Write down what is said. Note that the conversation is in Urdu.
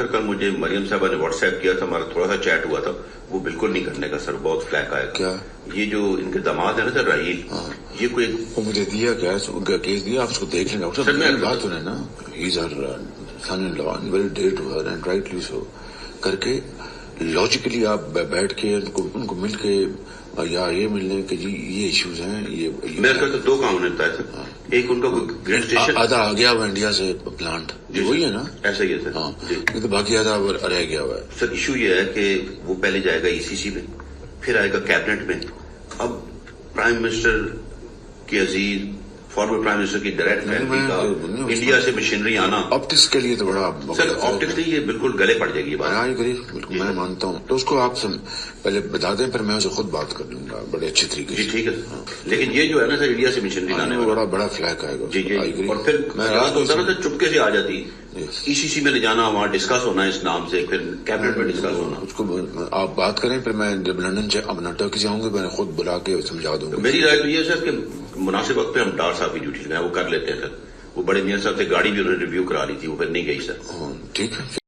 سر کل مجھے مریم صاحبہ نے واٹس ایپ کیا تھا، ہمارا تھوڑا سا چیٹ ہوا تھا، وہ بالکل نہیں کرنے کا سر، بہت فلیک آیا. کیا یہ جو ان کے داماد ہے نا سر راہیل، یہ کوئی وہ مجھے دیا کیا ان کا کیس دیا، آپ اس کو دیکھ لیں. ڈاکٹر سر میں صاحب بات سنیں نا، has her son in law, very dear to her and rightly so, کر کے لاجیکلی آپ بیٹھ کے ان کو مل کے یا یہ مل لیں کہ جی یہ ایشوز ہیں. یہ میرے خیال سے دو کام ہوتا ہے سر، ایک ان کا گریڈ اسٹیشن آدھا آ گیا ہوا انڈیا سے پلانٹ، جی وہی ہے نا، ایسا ہی ہے سر. ہاں جی تو باقی آدھا رہ گیا ہوا ہے. سر ایشو یہ ہے کہ وہ پہلے جائے گا ECC میں، پھر آئے گا کیبنٹ میں. اب پرائم منسٹر کی عزیز فارمر پرائم منسٹر کی ڈائریکٹ فیملی کا انڈیا سے مشینری آنا آپٹکس کے لیے تو بڑا سر آپٹکس نہیں، یہ بالکل گلے پڑ جائے گی یہ بات. آئی اگری، بالکل میں مانتا ہوں. تو اس کو آپ پہلے بتا دیں، پھر میں اسے خود بات کر لوں گا بڑے اچھے طریقے جی سے. ٹھیک ہے سر، لیکن یہ جو ہے نا سر انڈیا سے مشینری لانے والا بڑا فلیک آئے گا. جی جی. I agree. اور پھر میں رات کو سر چپکے سے آ جاتی ECC میں لے جانا، وہاں ڈسکس ہونا اس نام سے، پھر کیبنٹ میں ڈسکس ہونا. اس کو آپ بات کریں، پھر میں جب لندن سے اب ٹرکی سے آؤں گا میں خود بلا کے سمجھا دوں گا. میری رائے تو یہ ہے سر کہ مناسب وقت پہ ہم ڈار صاحب کی ڈیوٹی لگائیں، وہ کر لیتے ہیں سر. وہ بڑے میاں صاحب سے گاڑی بھی انہوں نے ریویو کرا لی تھی، وہ پھر نہیں گئی سر. ٹھیک ہے.